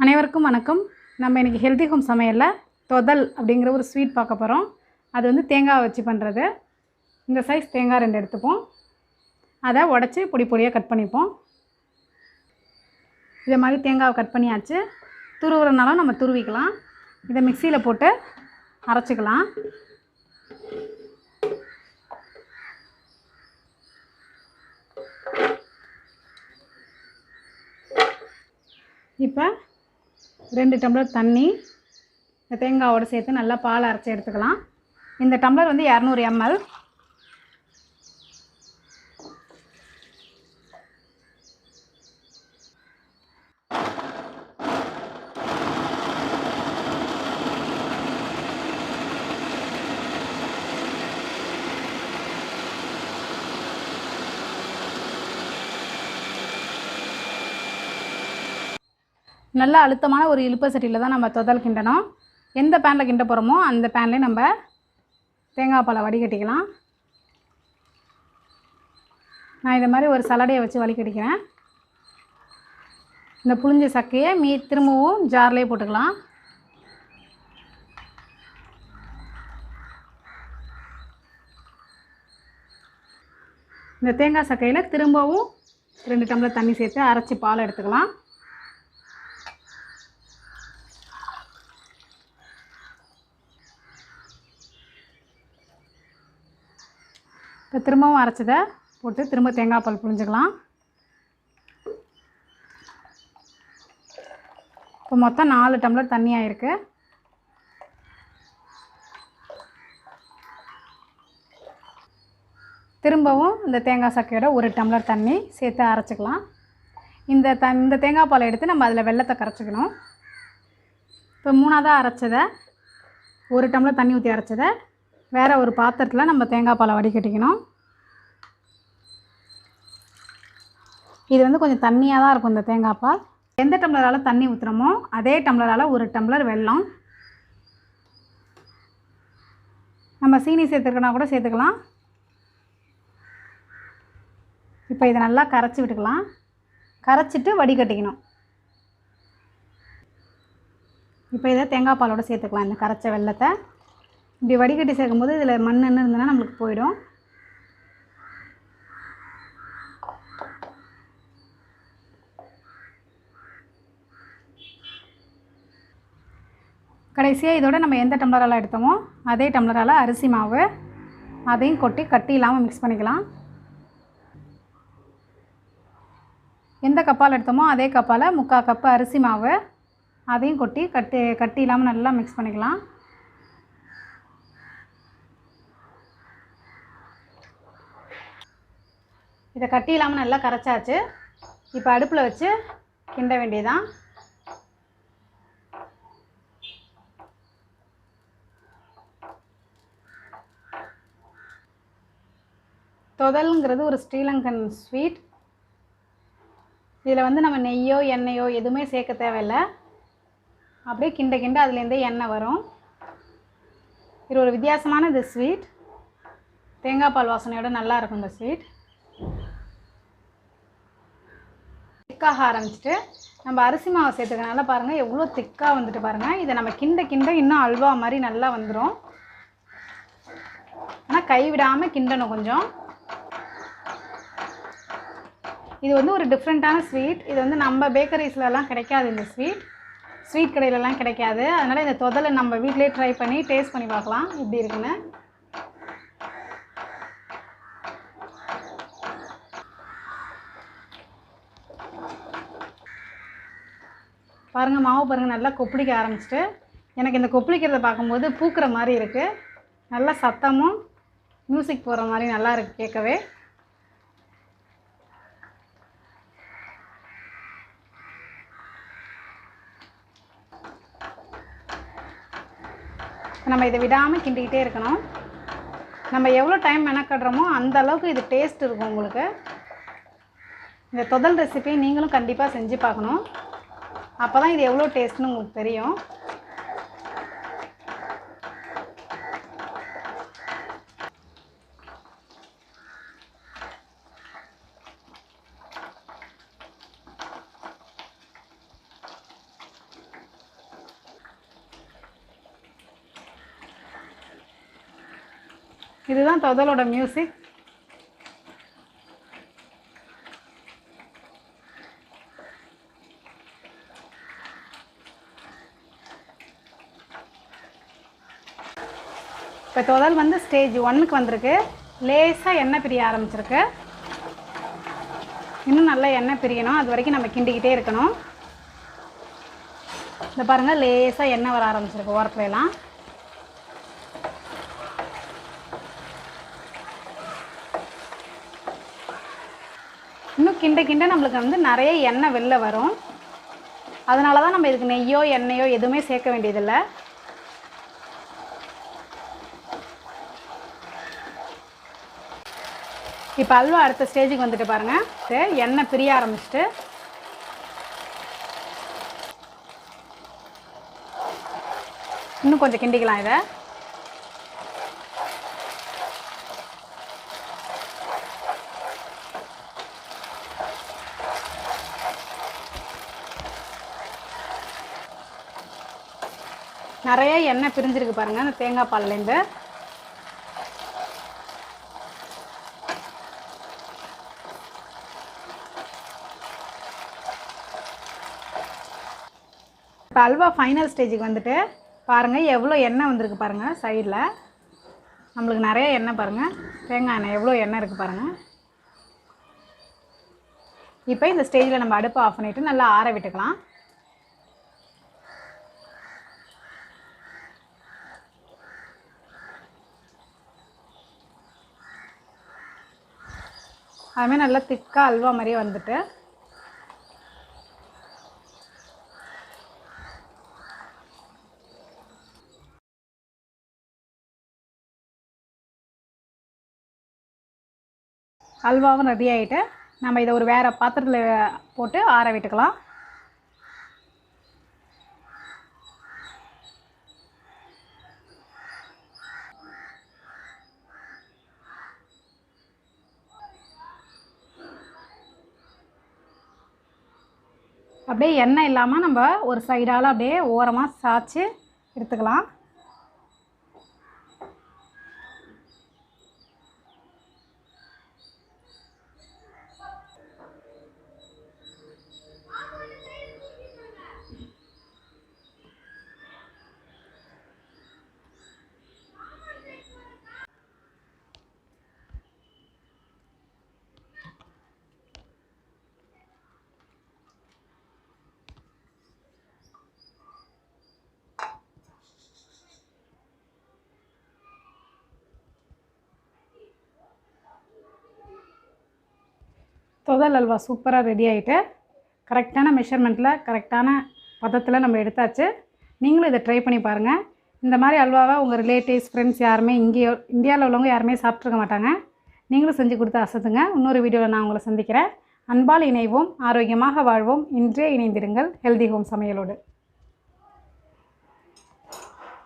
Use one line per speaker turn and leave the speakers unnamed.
அனைவருக்கும் வணக்கம். நம்ம இன்றைக்கி ஹெல்தி ஹோம் சமையலில் தொதல் அப்படிங்கிற ஒரு ஸ்வீட் பார்க்க போகிறோம். அது வந்து தேங்காய் வச்சு பண்ணுறது. இந்த சைஸ் தேங்காய் 2 எடுத்துப்போம். அதை உடச்சி பொடி பொடியாக கட் பண்ணிப்போம். இதை மாதிரி தேங்காவை கட் பண்ணியாச்சு. துருவுறனாலும் நம்ம துருவிக்கலாம். இதை மிக்சியில் போட்டு அரைச்சிக்கலாம். இப்போ 2 டம்ளர் தண்ணி இந்த தேங்காவோடு சேர்த்து நல்லா பால் அரைச்சி எடுத்துக்கலாம். இந்த டம்ளர் வந்து 200 ml. நல்ல அழுத்தமான ஒரு இழுப்ப சட்டியில் தான் நம்ம தொதல் கிண்டணும். எந்த பேனில் கிண்ட போகிறோமோ அந்த பேன்லேயே நம்ம தேங்காய் பாலை வடிகட்டிக்கலாம். நான் இதை மாதிரி ஒரு சலடையை வச்சு வடிகட்டிக்கிறேன். இந்த புளிஞ்ச சக்கையை திரும்பவும் ஜார்லேயே போட்டுக்கலாம். இந்த தேங்காய் சக்கையில் திரும்பவும் 2 டம்ளர் தண்ணி சேர்த்து அரைச்சி பால் எடுத்துக்கலாம். இப்போ திரும்பவும் அரைச்சதை போட்டு திரும்ப தேங்காய் பால் புழிஞ்சிக்கலாம். இப்போ மொத்தம் 4 டம்ளர் தண்ணி ஆயிருக்கு. திரும்பவும் இந்த தேங்காய் சக்கையோட 1 டம்ளர் தண்ணி சேர்த்து அரைச்சிக்கலாம். இந்த தேங்காய் பாலை எடுத்து நம்ம அதில் வெல்லத்தை கரைச்சிக்கணும். இப்போ 3ஆவதாக அரைச்சதை 1 டம்ளர் தண்ணி ஊற்றி அரைச்சதை வேறு ஒரு பாத்திரத்தில் நம்ம தேங்காய் பாலை வடிகட்டிக்கணும். இது வந்து கொஞ்சம் தண்ணியாக தான் இருக்கும் இந்த தேங்காய் பால். எந்த டம்ளரால் தண்ணி ஊற்றுறோமோ அதே டம்ளரால் 1 டம்ளர் வெல்லம். நம்ம சீனி சேர்த்துக்கனா கூட சேர்த்துக்கலாம். இப்போ இதை நல்லா கரைச்சி விட்டுக்கலாம். கரைச்சிட்டு வடிகட்டிக்கணும். இப்போ இதை தேங்காய் பாலோடு சேர்த்துக்கலாம். இந்த கரைச்ச வெல்லத்தை இப்படி வடிகட்டி சேர்க்கும்போது இதில் மண் என்ன இருந்ததுன்னா நம்மளுக்கு போயிடும். கடைசியாக இதோட நம்ம எந்த டம்ளரால் எடுத்தோமோ அதே டம்ளரால் அரிசி மாவு அதையும் கொட்டி கட்டி இல்லாமல் மிக்ஸ் பண்ணிக்கலாம். எந்த கப்பால் எடுத்தோமோ அதே கப்பால் 3/4 கப்பு அரிசி மாவு அதையும் கொட்டி கட்டி இல்லாமல் நல்லா மிக்ஸ் பண்ணிக்கலாம். இதை கட்டி இல்லாமல் நல்லா கரைச்சாச்சு. இப்போ அடுப்பில் வச்சு கிண்ட வேண்டியதான். தொதல்ங்கிறது ஒரு ஸ்ரீலங்கன் ஸ்வீட். இதில் வந்து நம்ம நெய்யோ எண்ணெயோ எதுவுமே சேர்க்க தேவையில்லை. அப்படியே கிண்ட அதுலேருந்தே எண்ணெய் வரும். இது ஒரு வித்தியாசமான இந்த ஸ்வீட். தேங்காய் பால் வாசனையோட நல்லா இருக்கும் இந்த ஸ்வீட். திக்காக ஆரம்பிச்சுட்டு நம்ம அரிசி மாவை சேர்த்துக்கனால பாருங்கள் எவ்வளோ திக்காக வந்துட்டு பாருங்கள். இதை நம்ம கிண்ட இன்னும் அல்வா மாதிரி நல்லா வந்துடும். ஆனால் கைவிடாமல் கிண்டணும் கொஞ்சம். இது வந்து ஒரு டிஃப்ரெண்ட்டான ஸ்வீட். இது வந்து நம்ம பேக்கரிஸ்லலாம் கிடைக்காது. இந்த ஸ்வீட் கடையிலலாம் கிடைக்காது. அதனால் இந்த தொதலை நம்ம வீட்டிலே ட்ரை பண்ணி டேஸ்ட் பண்ணி பார்க்கலாம் எப்படி இருக்குன்னு. பாருங்கள் மாவு பாருங்கள் நல்லா கொப்பளிக்க ஆரம்பிச்சிட்டு. எனக்கு இந்த கொப்பளிக்கிறத பார்க்கும்போது பூக்கிற மாதிரி இருக்குது. நல்லா சத்தமும் மியூசிக் போகிற மாதிரி நல்லா இருக்குது கேட்கவே. நம்ம இதை விடாமல் கிண்டிக்கிட்டே இருக்கணும். நம்ம எவ்வளோ டைம் மெனக்கடுறோமோ அந்த அளவுக்கு இது டேஸ்ட் இருக்கும் உங்களுக்கு. இந்த தொதல் ரெசிபி நீங்களும் கண்டிப்பாக செஞ்சு பார்க்கணும். அப்போ தான் இது எவ்வளோ டேஸ்ட்னு உங்களுக்கு தெரியும். இதுதான் தொதலோட மியூசிக். இப்போ தொதல் வந்து ஸ்டேஜ் 1க்கு வந்திருக்கு. லேசாக எண்ணெய் பிரிய ஆரம்பிச்சிருக்கு. இன்னும் நல்லா எண்ணெய் பிரியணும். அது வரைக்கும் நம்ம கிண்டிக்கிட்டே இருக்கணும். இந்த பாருங்கள், லேசாக எண்ணெய் வர ஆரம்பிச்சிருக்கு ஓரத்துலலாம். இன்னும் கிண்ட கிண்ட நம்மளுக்கு வந்து நிறைய எண்ணெய் வெளில வரும். அதனால தான் நம்ம இதுக்கு நெய்யோ எண்ணெயோ எதுவுமே சேர்க்க வேண்டியதில்லை. இப்போ அல்வா அடுத்த ஸ்டேஜுக்கு வந்துட்டு பாருங்கள். எண்ணெய் பிரிய ஆரம்பிச்சிட்டு இன்னும் கொஞ்சம் கிண்டிக்கலாம் இதை. நிறைய எண்ணெய் பிரிஞ்சிருக்கு பாருங்கள் அந்த தேங்காய் பால்லேருந்து. இப்போ அல்வா ஃபைனல் ஸ்டேஜுக்கு வந்துட்டு பாருங்கள் எவ்வளோ எண்ணெய் வந்திருக்கு பாருங்கள். சைடில் நம்மளுக்கு நிறைய எண்ணெய் பாருங்கள். தேங்காய் எண்ணெய் எவ்வளோ எண்ணெய் இருக்குது பாருங்கள். இப்போ இந்த ஸ்டேஜில் நம்ம அடுப்பை ஆஃப் பண்ணிவிட்டு நல்லா ஆற விட்டுக்கலாம். அதுமாதிரி நல்லா திக்காக அல்வா மாதிரியே வந்துட்டு அல்வாவும் ரெடி ஆகிட்டு நம்ம இதை ஒரு வேறு பாத்திரத்தில் போட்டு ஆற விட்டுக்கலாம். அப்படியே எண்ணெய் இல்லாமல் நம்ம ஒரு சைடால் அப்படியே ஓரமாக சாய்ச்சி எடுத்துக்கலாம். தொதல் அல்வா சூப்பராக ரெடி ஆகிட்டு கரெக்டான மெஷர்மெண்ட்டில் கரெக்டான பதத்தில் நம்ம எடுத்தாச்சு. நீங்களும் இதை ட்ரை பண்ணி பாருங்கள். இந்த மாதிரி அல்வாவை உங்கள் ரிலேட்டிவ்ஸ் ஃப்ரெண்ட்ஸ் யாருமே இந்தியாவில் உள்ளவங்க யாருமே சாப்பிட்ருக்க மாட்டாங்க. நீங்களும் செஞ்சு கொடுத்து அசத்துங்க. இன்னொரு வீடியோவில் நான் உங்களை சந்திக்கிறேன். அன்பால் இணைவோம், ஆரோக்கியமாக வாழ்வோம். இன்றே இணைந்திருங்கள் ஹெல்தி ஹோம் சமையலோடு.